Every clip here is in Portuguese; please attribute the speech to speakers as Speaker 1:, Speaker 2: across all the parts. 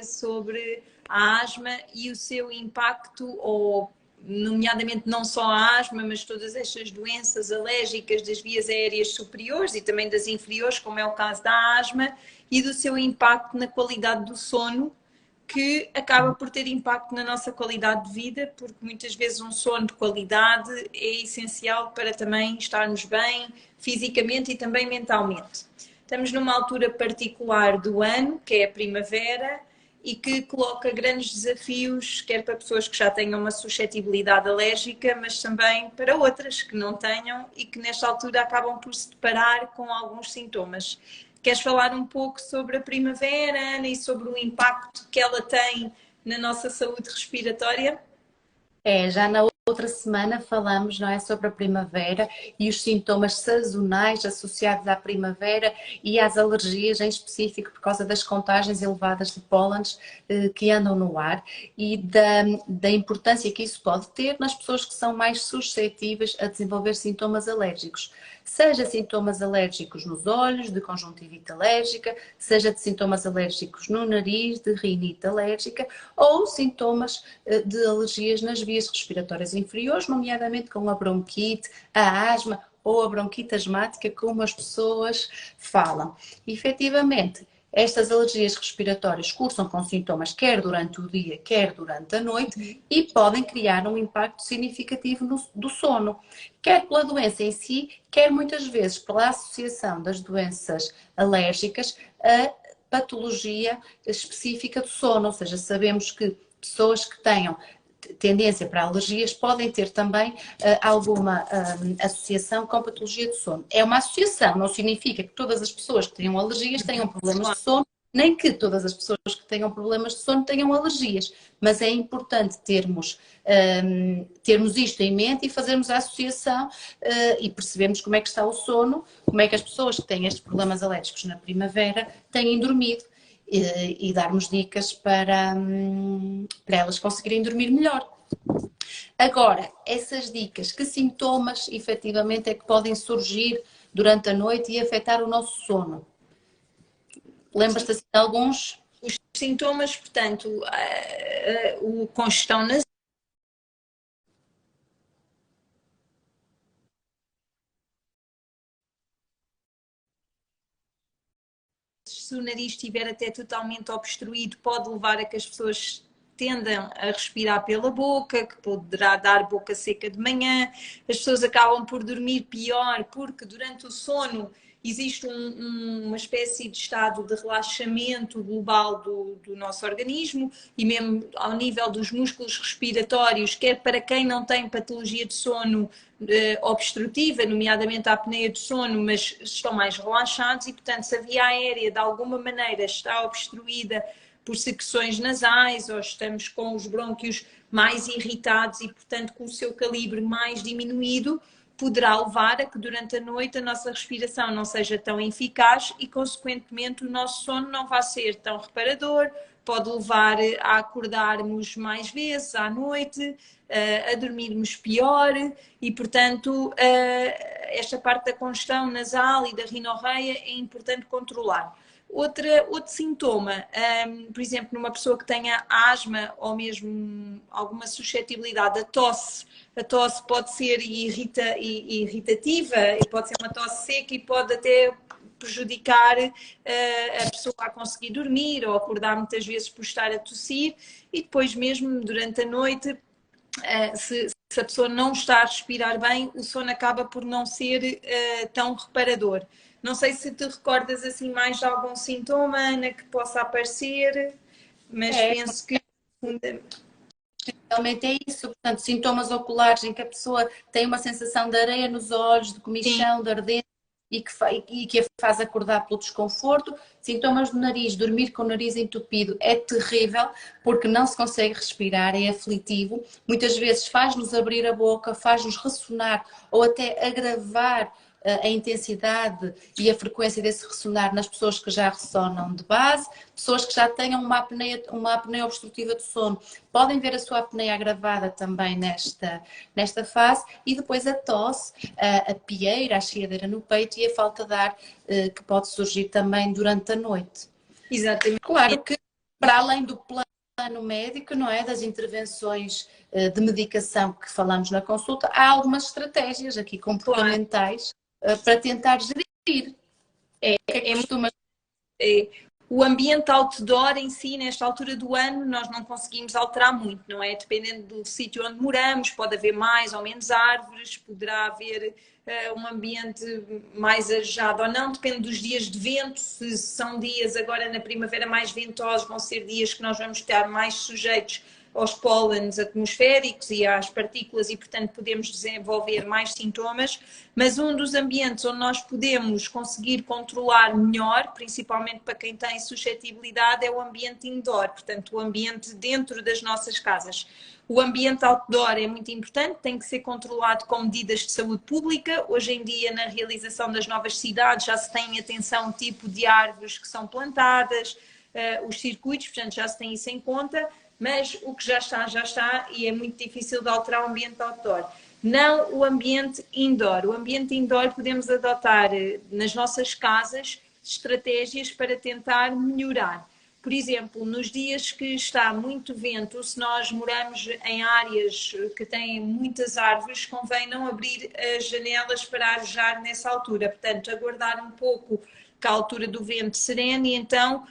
Speaker 1: sobre a asma e o seu impacto, ou nomeadamente não só a asma, mas todas estas doenças alérgicas das vias aéreas superiores e também das inferiores, como é o caso da asma, e do seu impacto na qualidade do sono, que acaba por ter impacto na nossa qualidade de vida, porque muitas vezes um sono de qualidade é essencial para também estarmos bem fisicamente e também mentalmente. Estamos numa altura particular do ano, que é a primavera, e que coloca grandes desafios, quer para pessoas que já tenham uma suscetibilidade alérgica, mas também para outras que não tenham e que nesta altura acabam por se deparar com alguns sintomas. Queres falar um pouco sobre a primavera, Ana, e sobre o impacto que ela tem na nossa saúde respiratória?
Speaker 2: Já na outra semana falamos, não é, sobre a primavera e os sintomas sazonais associados à primavera e às alergias em específico por causa das contagens elevadas de pólenes que andam no ar e da importância que isso pode ter nas pessoas que são mais suscetíveis a desenvolver sintomas alérgicos. Seja sintomas alérgicos nos olhos, de conjuntivite alérgica, seja de sintomas alérgicos no nariz, de rinite alérgica, ou sintomas de alergias nas vias respiratórias inferiores, nomeadamente com a bronquite, a asma ou a bronquite asmática, como as pessoas falam. E, efetivamente, estas alergias respiratórias cursam com sintomas quer durante o dia, quer durante a noite e podem criar um impacto significativo do sono, quer pela doença em si, quer muitas vezes pela associação das doenças alérgicas a patologia específica do sono, ou seja, sabemos que pessoas que tenham tendência para alergias podem ter também alguma associação com patologia do sono. É uma associação, não significa que todas as pessoas que tenham alergias tenham problemas de sono, nem que todas as pessoas que tenham problemas de sono tenham alergias, mas é importante termos isto em mente e fazermos a associação e percebermos como é que está o sono, como é que as pessoas que têm estes problemas alérgicos na primavera têm dormido e darmos dicas para elas conseguirem dormir melhor. Agora, essas dicas, que sintomas efetivamente é que podem surgir durante a noite e afetar o nosso sono? Lembras-te assim de alguns?
Speaker 1: Os sintomas, portanto, o congestão nasal, se o nariz estiver até totalmente obstruído, pode levar a que as pessoas tendam a respirar pela boca, que poderá dar boca seca de manhã. As pessoas acabam por dormir pior porque durante o sono existe uma espécie de estado de relaxamento global do nosso organismo e mesmo ao nível dos músculos respiratórios, quer para quem não tem patologia de sono obstrutiva, nomeadamente a apneia do sono, mas estão mais relaxados e, portanto, se a via aérea de alguma maneira está obstruída por secreções nasais ou estamos com os brônquios mais irritados e, portanto, com o seu calibre mais diminuído, poderá levar a que durante a noite a nossa respiração não seja tão eficaz e, consequentemente, o nosso sono não vai ser tão reparador, pode levar a acordarmos mais vezes à noite, a dormirmos pior e, portanto, esta parte da congestão nasal e da rinorreia é importante controlar. Outro sintoma, por exemplo, numa pessoa que tenha asma ou mesmo alguma suscetibilidade, a tosse pode ser irritativa, pode ser uma tosse seca e pode até prejudicar a pessoa a conseguir dormir ou acordar muitas vezes por estar a tossir e depois mesmo durante a noite, se a pessoa não está a respirar bem, o sono acaba por não ser tão reparador. Não sei se te recordas assim mais de algum sintoma, Ana, que possa aparecer, mas penso que
Speaker 2: realmente é isso, portanto, sintomas oculares em que a pessoa tem uma sensação de areia nos olhos, de comichão, de ardência e que a faz acordar pelo desconforto. Sintomas do nariz, dormir com o nariz entupido é terrível porque não se consegue respirar, é aflitivo. Muitas vezes faz-nos abrir a boca, faz-nos ressonar ou até agravar a intensidade e a frequência desse ressonar nas pessoas que já ressonam de base, pessoas que já tenham uma apneia obstrutiva do sono, podem ver a sua apneia agravada também nesta fase, e depois a tosse, a pieira, a chiadeira no peito e a falta de ar que pode surgir também durante a noite.
Speaker 1: exatamente.
Speaker 2: Claro que Para além do plano médico, não é? Das intervenções de medicação que falamos na consulta, há algumas estratégias aqui comportamentais para tentar gerir. O que é que costuma...
Speaker 1: O ambiente outdoor em si, nesta altura do ano, nós não conseguimos alterar muito, não é? Dependendo do sítio onde moramos, pode haver mais ou menos árvores, poderá haver um ambiente mais arejado ou não, depende dos dias de vento. Se são dias agora na primavera mais ventosos, vão ser dias que nós vamos estar mais sujeitos aos pólenes atmosféricos e às partículas e, portanto, podemos desenvolver mais sintomas, mas um dos ambientes onde nós podemos conseguir controlar melhor, principalmente para quem tem suscetibilidade, é o ambiente indoor, portanto, o ambiente dentro das nossas casas. O ambiente outdoor é muito importante, tem que ser controlado com medidas de saúde pública. Hoje em dia, na realização das novas cidades, já se tem atenção ao tipo de árvores que são plantadas, os circuitos, portanto, já se tem isso em conta. Mas o que já está, e é muito difícil de alterar o ambiente outdoor. Não o ambiente indoor. O ambiente indoor podemos adotar nas nossas casas estratégias para tentar melhorar. Por exemplo, nos dias que está muito vento, se nós moramos em áreas que têm muitas árvores, convém não abrir as janelas para arejar nessa altura. Portanto, aguardar um pouco que a altura do vento serene e então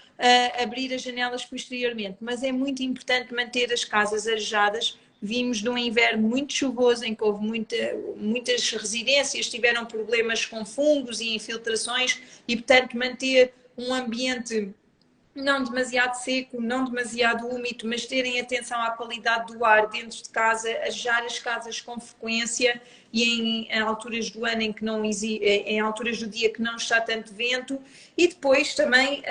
Speaker 1: abrir as janelas posteriormente. Mas é muito importante manter as casas arejadas. Vimos de um inverno muito chuvoso em que houve muitas residências tiveram problemas com fungos e infiltrações e, portanto, manter um ambiente não demasiado seco, não demasiado úmido, mas terem atenção à qualidade do ar dentro de casa, arejar as casas com frequência e em alturas do ano em que não em alturas do dia que não está tanto vento, e depois também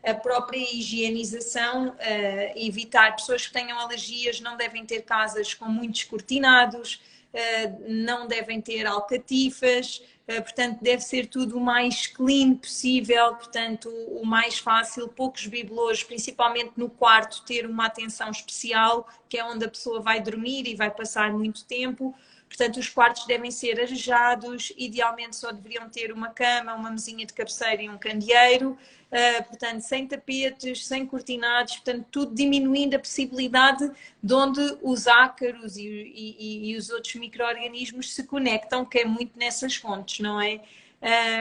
Speaker 1: a própria higienização, evitar pessoas que tenham alergias, não devem ter casas com muitos cortinados, não devem ter alcatifas. Portanto, deve ser tudo o mais clean possível, portanto, o mais fácil, poucos bibelôs, principalmente no quarto, ter uma atenção especial, que é onde a pessoa vai dormir e vai passar muito tempo. Portanto, os quartos devem ser arejados, idealmente só deveriam ter uma cama, uma mesinha de cabeceira e um candeeiro, portanto, sem tapetes, sem cortinados, portanto, tudo diminuindo a possibilidade de onde os ácaros e os outros micro-organismos se conectam, que é muito nessas fontes, não é?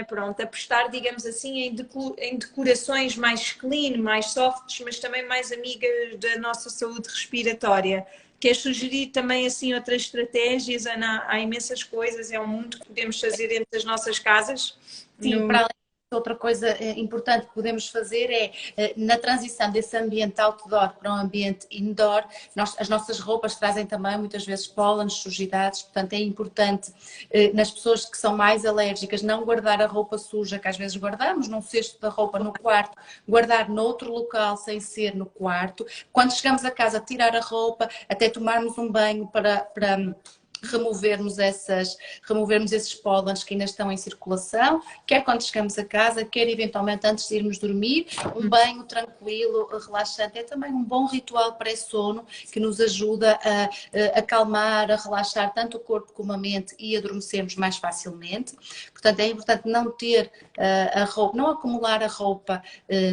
Speaker 1: Pronto, apostar, digamos assim, em decorações mais clean, mais softs, mas também mais amigas da nossa saúde respiratória. Queres sugerir também assim outras estratégias, Ana? Há imensas coisas, é um mundo que podemos fazer dentro das nossas casas.
Speaker 2: Sim, para além disso, outra coisa importante que podemos fazer é, na transição desse ambiente outdoor para um ambiente indoor, as nossas roupas trazem também muitas vezes pólenes, sujidades, portanto é importante nas pessoas que são mais alérgicas não guardar a roupa suja, que às vezes guardamos num cesto da roupa no quarto, guardar noutro local sem ser no quarto. Quando chegamos a casa, tirar a roupa, até tomarmos um banho para removermos esses pólenes que ainda estão em circulação, quer quando chegamos a casa, quer eventualmente antes de irmos dormir, um banho tranquilo, relaxante, é também um bom ritual pré-sono que nos ajuda a acalmar, a relaxar tanto o corpo como a mente e adormecermos mais facilmente. Portanto, é importante não ter a roupa, não acumular a roupa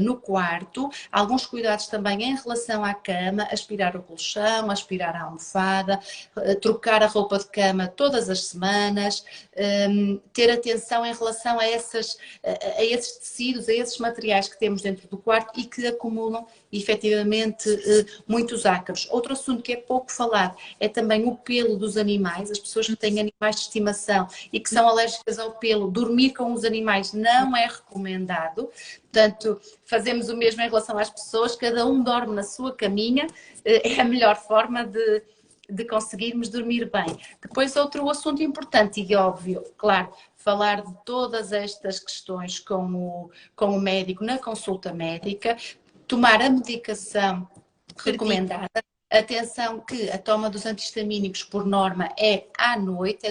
Speaker 2: no quarto. Alguns cuidados também em relação à cama, aspirar o colchão, aspirar a almofada, trocar a roupa de cama todas as semanas, ter atenção em relação a esses tecidos, a esses materiais que temos dentro do quarto e que acumulam efetivamente muitos ácaros. Outro assunto que é pouco falado é também o pelo dos animais. As pessoas que têm animais de estimação e que são alérgicas ao pelo, dormir com os animais não é recomendado. Portanto, fazemos o mesmo em relação às pessoas, cada um dorme na sua caminha, é a melhor forma de conseguirmos dormir bem. Depois, outro assunto importante e óbvio, claro, falar de todas estas questões com o médico na consulta médica, tomar a medicação recomendada. Atenção que a toma dos antihistamínicos, por norma, é à noite,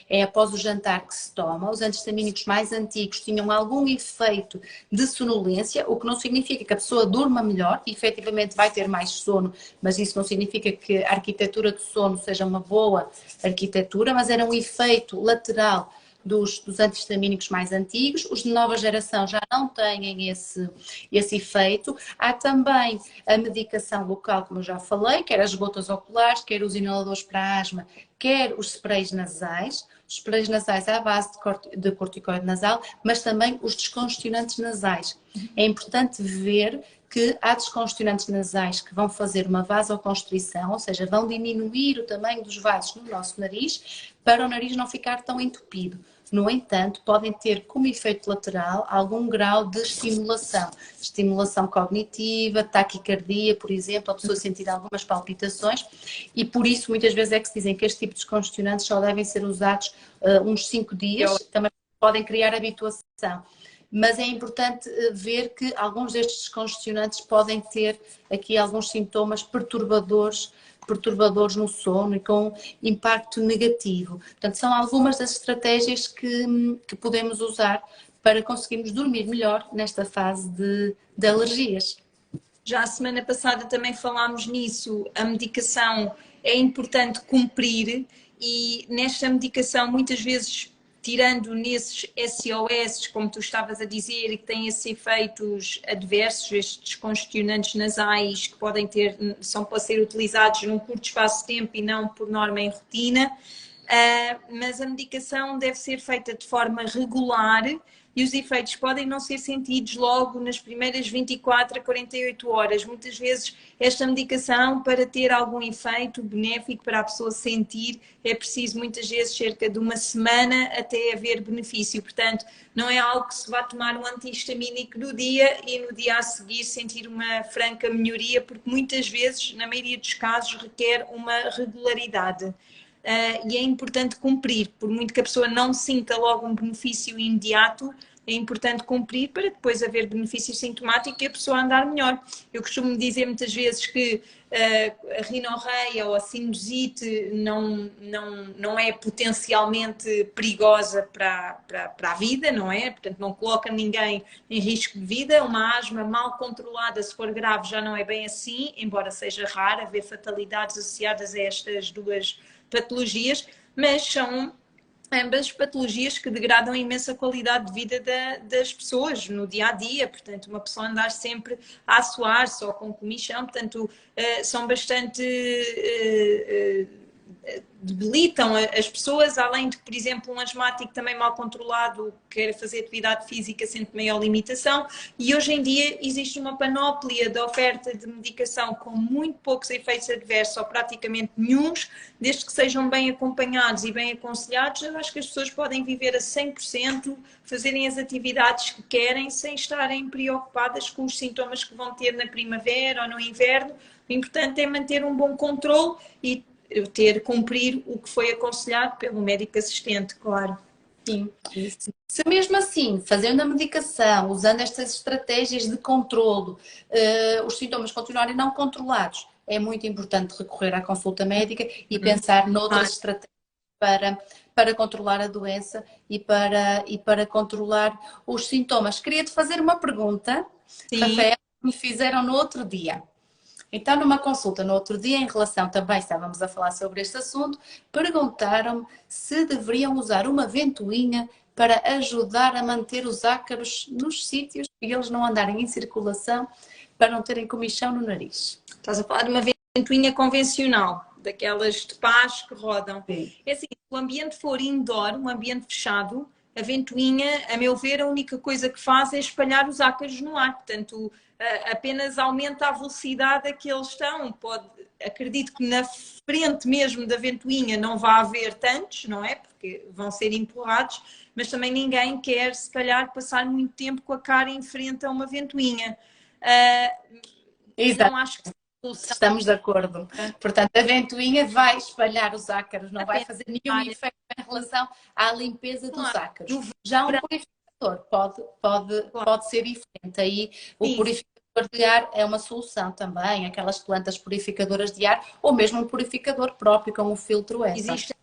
Speaker 2: é após o jantar que se toma. Os antihistamínicos mais antigos tinham algum efeito de sonolência, o que não significa que a pessoa durma melhor, e efetivamente vai ter mais sono, mas isso não significa que a arquitetura do sono seja uma boa arquitetura, mas era um efeito lateral dos antihistamínicos mais antigos. Os de nova geração já não têm esse efeito. Há também a medicação local, como eu já falei, quer as gotas oculares, quer os inaladores para asma, quer os sprays nasais. Os sprays nasais à base de corticoide nasal, mas também os descongestionantes nasais. É importante ver que há descongestionantes nasais que vão fazer uma vasoconstrição, ou seja, vão diminuir o tamanho dos vasos no nosso nariz para o nariz não ficar tão entupido. No entanto, podem ter como efeito lateral algum grau de estimulação cognitiva, taquicardia, por exemplo, a pessoa sentir algumas palpitações, e por isso muitas vezes é que se dizem que este tipo de descongestionantes só devem ser usados uns 5 dias, também podem criar habituação. Mas é importante ver que alguns destes descongestionantes podem ter aqui alguns sintomas perturbadores no sono e com impacto negativo. Portanto, são algumas das estratégias que podemos usar para conseguirmos dormir melhor nesta fase de alergias.
Speaker 1: Já a semana passada também falámos nisso, a medicação é importante cumprir e nesta medicação muitas vezes tirando nesses SOS, como tu estavas a dizer, e que têm esses efeitos adversos, estes descongestionantes nasais que podem ter, são para ser utilizados num curto espaço de tempo e não por norma em rotina, mas a medicação deve ser feita de forma regular e os efeitos podem não ser sentidos logo nas primeiras 24 a 48 horas. Muitas vezes esta medicação, para ter algum efeito benéfico para a pessoa sentir, é preciso muitas vezes cerca de uma semana até haver benefício. Portanto, não é algo que se vá tomar um antihistamínico no dia e no dia a seguir sentir uma franca melhoria, porque muitas vezes, na maioria dos casos, requer uma regularidade. E é importante cumprir, por muito que a pessoa não sinta logo um benefício imediato, é importante cumprir para depois haver benefício sintomático e a pessoa andar melhor. Eu costumo dizer muitas vezes que a rinorreia ou a sinusite não é potencialmente perigosa para a vida, não é? Portanto, não coloca ninguém em risco de vida. Uma asma mal controlada, se for grave, já não é bem assim, embora seja raro haver fatalidades associadas a estas duas patologias, mas são ambas patologias que degradam a imensa qualidade de vida das pessoas no dia a dia. Portanto, uma pessoa andar sempre a suar só com comichão, portanto, são bastante debilitam as pessoas, além de que, por exemplo, um asmático também mal controlado quer fazer atividade física sente maior limitação e hoje em dia existe uma panóplia de oferta de medicação com muito poucos efeitos adversos ou praticamente nenhuns, desde que sejam bem acompanhados e bem aconselhados, eu acho que as pessoas podem viver a 100%, fazerem as atividades que querem sem estarem preocupadas com os sintomas que vão ter na primavera ou no inverno. O importante é manter um bom controle e cumprir o que foi aconselhado pelo médico assistente, claro.
Speaker 2: Sim. Se mesmo assim, fazendo a medicação, usando estas estratégias de controlo, os sintomas continuarem não controlados, é muito importante recorrer à consulta médica e pensar noutras estratégias para controlar a doença e para controlar os sintomas. Queria-te fazer uma pergunta, Rafael, que me fizeram no outro dia. Então, numa consulta no outro dia, em relação também, estávamos a falar sobre este assunto, perguntaram-me se deveriam usar uma ventoinha para ajudar a manter os ácaros nos sítios e eles não andarem em circulação para não terem comichão no nariz.
Speaker 1: Estás a falar de uma ventoinha convencional, daquelas de pás que rodam.
Speaker 2: Sim.
Speaker 1: É assim, se o ambiente for indoor, um ambiente fechado, a ventoinha, a meu ver, a única coisa que faz é espalhar os ácaros no ar. Portanto, apenas aumenta a velocidade a que eles estão. Acredito que na frente mesmo da ventoinha não vai haver tantos, não é? Porque vão ser empurrados, mas também ninguém quer, se calhar, passar muito tempo com a cara em frente a uma ventoinha.
Speaker 2: Exato.
Speaker 1: Não acho que
Speaker 2: estamos de acordo. Portanto, a ventoinha vai espalhar os ácaros, não vai fazer nenhum efeito em relação à limpeza dos ácaros. Já um purificador pode ser diferente. Aí o purificador de ar é uma solução também, aquelas plantas purificadoras de ar, ou mesmo um purificador próprio, como o filtro essa.
Speaker 1: Existem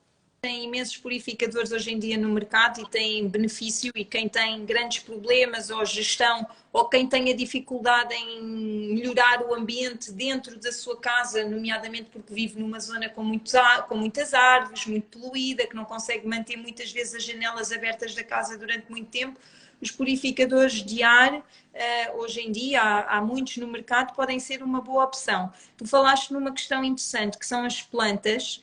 Speaker 1: imensos purificadores hoje em dia no mercado e têm benefício, e quem tem grandes problemas ou gestão, ou quem tenha dificuldade em melhorar o ambiente dentro da sua casa, nomeadamente porque vive numa zona com muitas árvores, muito poluída, que não consegue manter muitas vezes as janelas abertas da casa durante muito tempo, os purificadores de ar, hoje em dia, há muitos no mercado, podem ser uma boa opção. Tu falaste numa questão interessante, que são as plantas.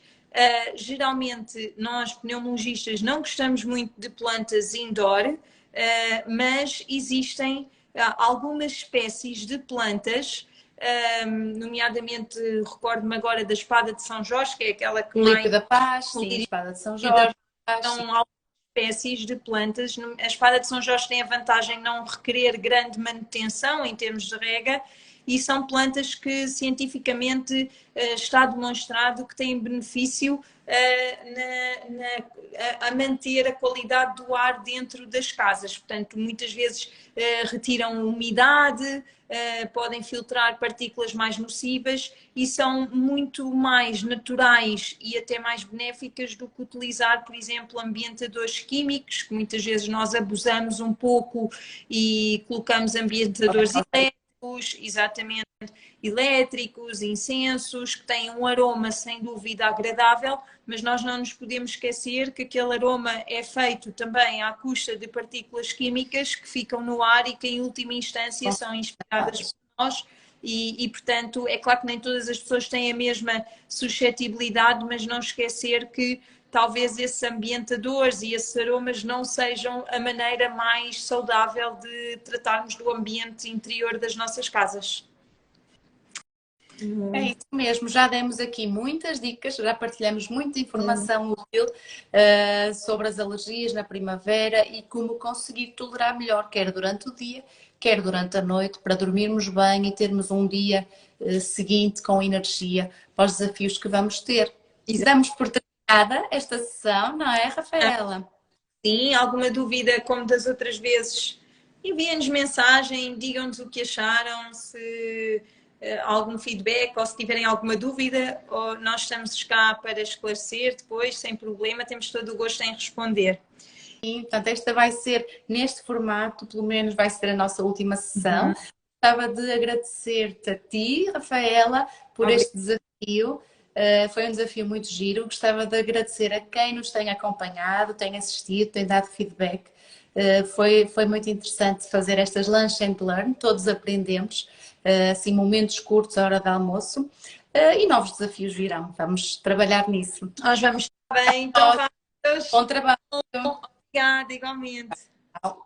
Speaker 1: Geralmente, nós, pneumologistas, não gostamos muito de plantas indoor, mas existem algumas espécies de plantas, nomeadamente, recordo-me agora da espada de São Jorge, que é aquela que
Speaker 2: Lírio
Speaker 1: mais...
Speaker 2: da Paz, sim, espada de São Jorge.
Speaker 1: São espécies de plantas. A espada de São Jorge tem a vantagem de não requerer grande manutenção em termos de rega, e são plantas que cientificamente está demonstrado que têm benefício a manter a qualidade do ar dentro das casas. Portanto, muitas vezes retiram umidade, podem filtrar partículas mais nocivas e são muito mais naturais e até mais benéficas do que utilizar, por exemplo, ambientadores químicos, que muitas vezes nós abusamos um pouco e colocamos ambientadores elétricos, exatamente, elétricos, incensos, que têm um aroma sem dúvida agradável, mas nós não nos podemos esquecer que aquele aroma é feito também à custa de partículas químicas que ficam no ar e que em última instância são inspiradas por nós. Portanto, é claro que nem todas as pessoas têm a mesma suscetibilidade, mas não esquecer que talvez esses ambientadores e esses aromas não sejam a maneira mais saudável de tratarmos do ambiente interior das nossas casas.
Speaker 2: É isso mesmo, já demos aqui muitas dicas, já partilhamos muita informação útil sobre as alergias na primavera e como conseguir tolerar melhor, quer durante o dia, quer durante a noite, para dormirmos bem e termos um dia seguinte com energia para os desafios que vamos ter. E damos por terminada esta sessão, não é, Rafaela?
Speaker 1: Sim, alguma dúvida, como das outras vezes, enviem-nos mensagem, digam-nos o que acharam, se algum feedback ou se tiverem alguma dúvida, ou nós estamos cá para esclarecer depois, sem problema, temos todo o gosto em responder.
Speaker 2: Sim, portanto, esta vai ser, neste formato, pelo menos vai ser a nossa última sessão. Gostava de agradecer-te a ti, Rafaela, por este desafio. Foi um desafio muito giro. Gostava de agradecer a quem nos tem acompanhado, tem assistido, tem dado feedback. Foi muito interessante fazer estas lunch and learn, todos aprendemos, assim, momentos curtos à hora de almoço, e novos desafios virão. Vamos trabalhar nisso.
Speaker 1: Nós vamos estar bem, então vamos.
Speaker 2: Bom trabalho.
Speaker 1: Obrigada, igualmente.